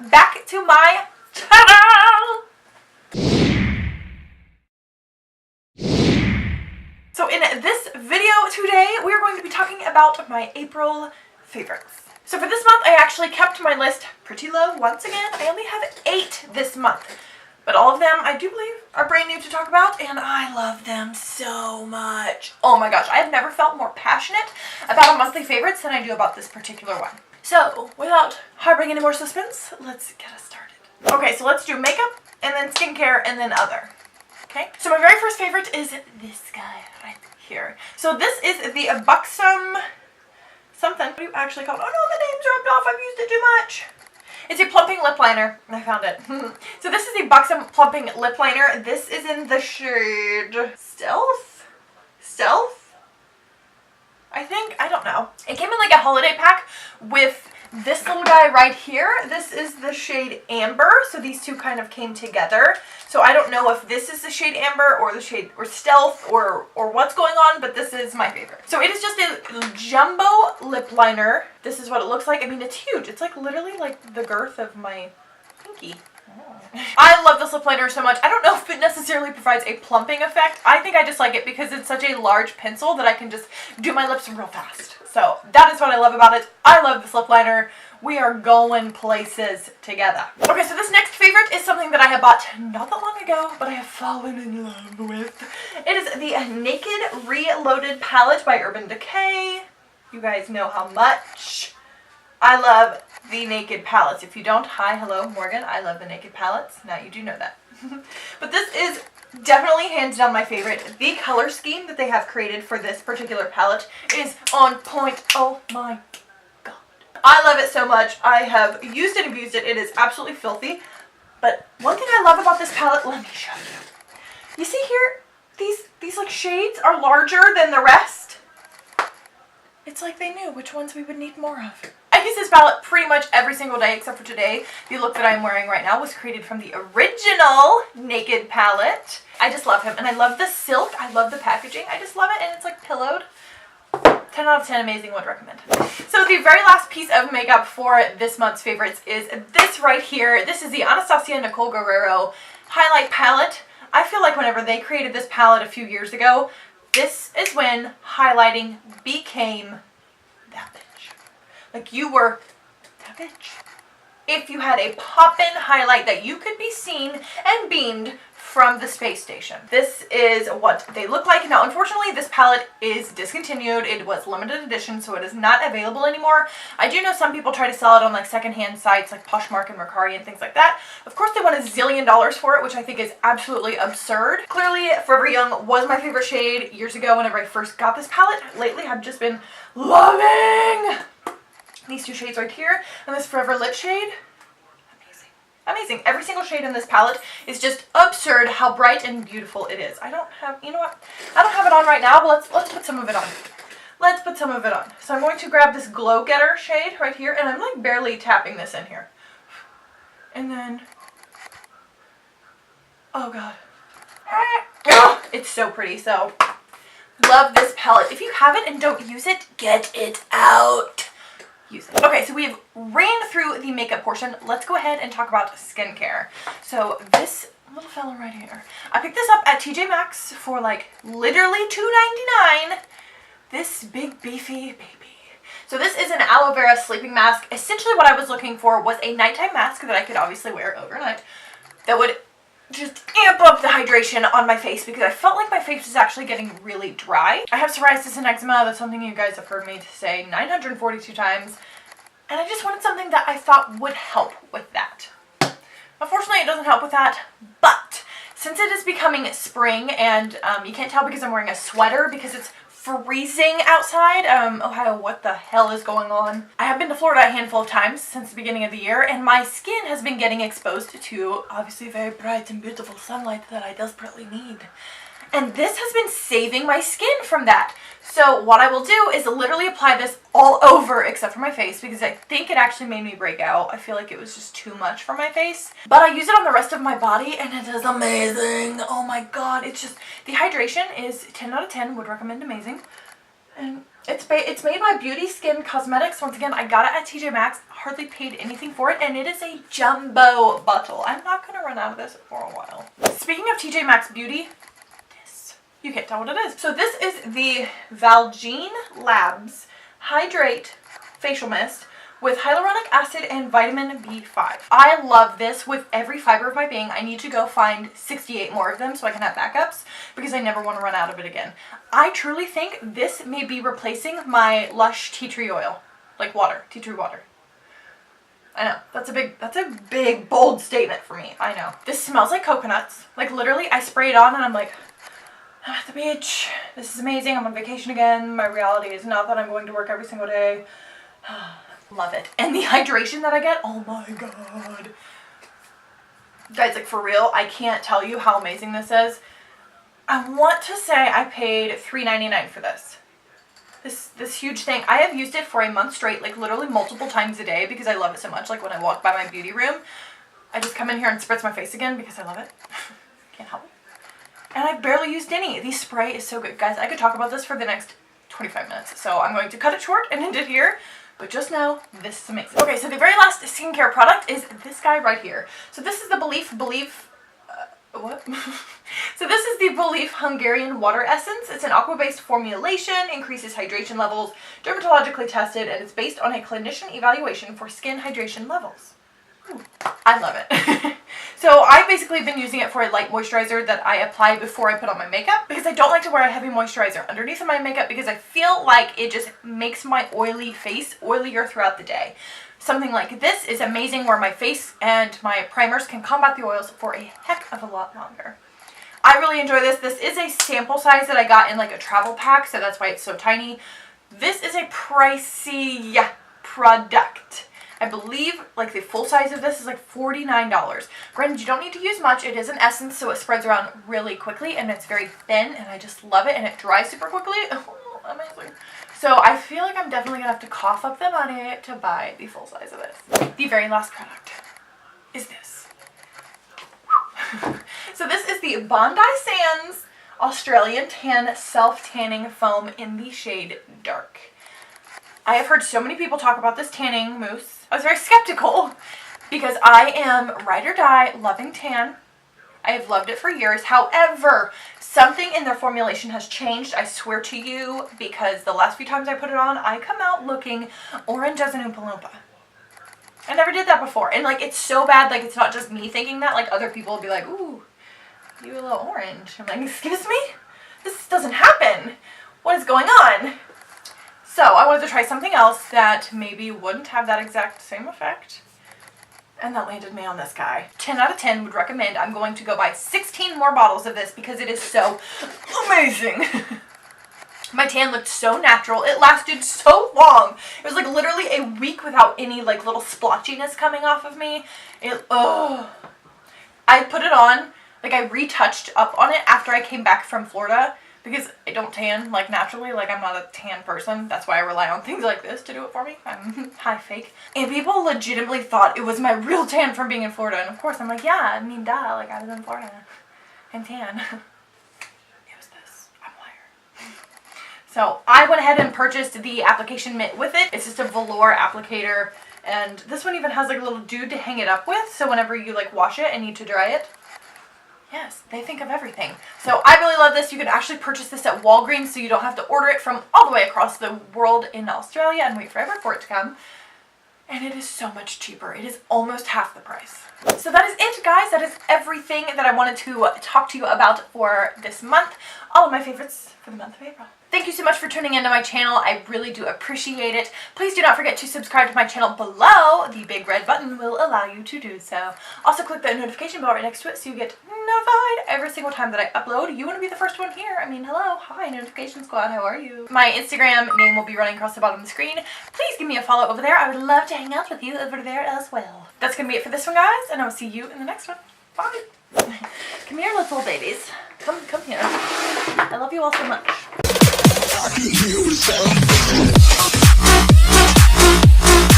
back to my channel. So in this video today, we are going to be talking about my April favorites. So for this month, I actually kept my list pretty low once again. I only have 8 this month, but all of them I do believe are brand new to talk about, and I love them so much. Oh my gosh, I have never felt more passionate about a monthly favorites than I do about this particular one. So without harboring any more suspense, let's get us started. Okay, so let's do makeup and then skincare and then other. Okay, so my very first favorite is this guy right here. So this is the Buxom something. What do you actually call it? Oh no, the name's rubbed off. I've used it too much. It's a plumping lip liner. I found it. So this is a Buxom plumping lip liner. This is in the shade Stealth? Stealth? I think. I don't know. It came in like a holiday pack with this little guy right here. This is the shade Amber. So these two kind of came together. So I don't know if this is the shade Amber or the shade or Stealth or what's going on, but this is my favorite. So it is just a jumbo lip liner. This is what it looks like. I mean, it's huge. It's like literally like the girth of my pinky. I love this lip liner so much. I don't know if it necessarily provides a plumping effect. I think I just like it because it's such a large pencil that I can just do my lips real fast. So that is what I love about it. I love this lip liner. We are going places together. Okay, so this next favorite is something that I have bought not that long ago, but I have fallen in love with. It is the Naked Reloaded palette by Urban Decay. You guys know how much I love the Naked palettes. If you don't, hi, hello, Morgan. I love the Naked palettes. Now you do know that. But this is definitely hands down my favorite. The color scheme that they have created for this particular palette is on point. Oh my god. I love it so much. I have used and abused it. It is absolutely filthy. But one thing I love about this palette, let me show you. You see here, these like shades are larger than the rest. It's like they knew which ones we would need more of. I use this palette pretty much every single day except for today. The look that I'm wearing right now was created from the original Naked palette. I just love him, and I love the silk. I love the packaging. I just love it, and it's like pillowed. 10 out of 10, amazing, would recommend. So the very last piece of makeup for this month's favorites is this right here. This is the Anastasia Nicole Guerrero highlight palette. I feel like whenever they created this palette a few years ago, this is when highlighting became that bitch. Like you were that bitch. If you had a pop-in highlight that you could be seen and beamed from the space station. This is what they look like. Now, unfortunately, this palette is discontinued. It was limited edition, so it is not available anymore. I do know some people try to sell it on like secondhand sites like Poshmark and Mercari and things like that. Of course, they want $1 zillion for it, which I think is absolutely absurd. Clearly, Forever Young was my favorite shade years ago whenever I first got this palette. Lately, I've just been loving these two shades right here and this Forever Lit shade. Amazing. Every single shade in this palette is just absurd how bright and beautiful it is. I don't have, you know what? I don't have it on right now, but let's put some of it on. Let's put some of it on. So I'm going to grab this Glow Getter shade right here, and I'm like barely tapping this in here. And then, oh god. Oh, it's so pretty. So love this palette. If you have it and don't use it, get it out. Use it. Okay, so we've ran through the makeup portion. Let's go ahead and talk about skincare. So this little fella right here, I picked this up at TJ Maxx for like literally $2.99. This big beefy baby. So this is an aloe vera sleeping mask. Essentially what I was looking for was a nighttime mask that I could obviously wear overnight that would just amp up the hydration on my face because I felt like my face was actually getting really dry. I have psoriasis and eczema. That's something you guys have heard me say 942 times. And I just wanted something that I thought would help with that. Unfortunately, it doesn't help with that, but since it is becoming spring and you can't tell because I'm wearing a sweater because it's freezing outside. Ohio, what the hell is going on? I have been to Florida a handful of times since the beginning of the year, and my skin has been getting exposed to obviously very bright and beautiful sunlight that I desperately need. And this has been saving my skin from that. So what I will do is literally apply this all over except for my face because I think it actually made me break out. I feel like it was just too much for my face. But I use it on the rest of my body and it is amazing. Oh my god. It's just, the hydration is 10 out of 10. Would recommend, amazing. And It's made by Beauty Skin Cosmetics. Once again, I got it at TJ Maxx. Hardly paid anything for it, and it is a jumbo bottle. I'm not going to run out of this for a while. Speaking of TJ Maxx Beauty, this, you can't tell what it is. So this is the Valjean Labs Hydrate Facial Mist with hyaluronic acid and vitamin B5. I love this with every fiber of my being. I need to go find 68 more of them so I can have backups because I never want to run out of it again. I truly think this may be replacing my Lush tea tree oil, like water, tea tree water. I know, that's a big, bold statement for me, I know. This smells like coconuts. Like literally, I spray it on and I'm like, I'm at the beach. This is amazing, I'm on vacation again. My reality is not that I'm going to work every single day. Love it. And the hydration that I get, oh my god. Guys, like for real, I can't tell you how amazing this is. I want to say I paid $3.99 for this. This huge thing. I have used it for a month straight, like literally multiple times a day because I love it so much. Like when I walk by my beauty room, I just come in here and spritz my face again because I love it. Can't help it. And I barely used any. The spray is so good. Guys, I could talk about this for the next 25 minutes. So I'm going to cut it short and end it here. But just know, this is amazing. Okay, so the very last skincare product is this guy right here. So this is the what? So this is the Belief Hungarian Water Essence. It's an aqua-based formulation, increases hydration levels, dermatologically tested, and it's based on a clinician evaluation for skin hydration levels. Ooh, I love it. So I've basically been using it for a light moisturizer that I apply before I put on my makeup because I don't like to wear a heavy moisturizer underneath of my makeup because I feel like it just makes my oily face oilier throughout the day. Something like this is amazing where my face and my primers can combat the oils for a heck of a lot longer. I really enjoy this. This is a sample size that I got in like a travel pack, so that's why it's so tiny. This is a pricey product. I believe like the full size of this is like $49. Granted, you don't need to use much. It is an essence, so it spreads around really quickly and it's very thin and I just love it and it dries super quickly. Oh, amazing. So I feel like I'm definitely going to have to cough up the money to buy the full size of this. The very last product is this. So this is the Bondi Sands Australian Tan Self-Tanning Foam in the shade Dark. I have heard so many people talk about this tanning mousse. I was very skeptical because I am ride or die loving tan. I have loved it for years. However, something in their formulation has changed, I swear to you, because the last few times I put it on, I come out looking orange as an Oompa Loompa. I never did that before. And like, it's so bad, like it's not just me thinking that, like other people will be like, ooh, you a little orange. I'm like, excuse me? This doesn't happen. What is going on? So I wanted to try something else that maybe wouldn't have that exact same effect. And that landed me on this guy. 10 out of 10 would recommend. I'm going to go buy 16 more bottles of this because it is so amazing. My tan looked so natural. It lasted so long. It was like literally a week without any like little splotchiness coming off of me. I put it on, like I retouched up on it after I came back from Florida. Because I don't tan, like, naturally. Like, I'm not a tan person. That's why I rely on things like this to do it for me. I'm high fake. And people legitimately thought it was my real tan from being in Florida. And, of course, I'm like, yeah, I mean, duh. Like, I was in Florida. I'm tan. It was this. I'm a liar. So, I went ahead and purchased the application mitt with it. It's just a velour applicator. And this one even has, like, a little dude to hang it up with. So, whenever you, like, wash it and need to dry it. Yes, they think of everything. So I really love this. You can actually purchase this at Walgreens so you don't have to order it from all the way across the world in Australia and wait forever for it to come. And it is so much cheaper. It is almost half the price. So that is it, guys. That is everything that I wanted to talk to you about for this month. All of my favorites for the month of April. Thank you so much for tuning into my channel. I really do appreciate it. Please do not forget to subscribe to my channel below. The big red button will allow you to do so. Also click the notification bell right next to it so you get notified every single time that I upload. You want to be the first one here. I mean, hello. Hi, notification squad. How are you? My Instagram name will be running across the bottom of the screen. Please give me a follow over there. I would love to hang out with you over there as well. That's going to be it for this one, guys, and I'll see you in the next one. Bye. Come here, little babies. Come here. I love you all so much. I can hear the sound.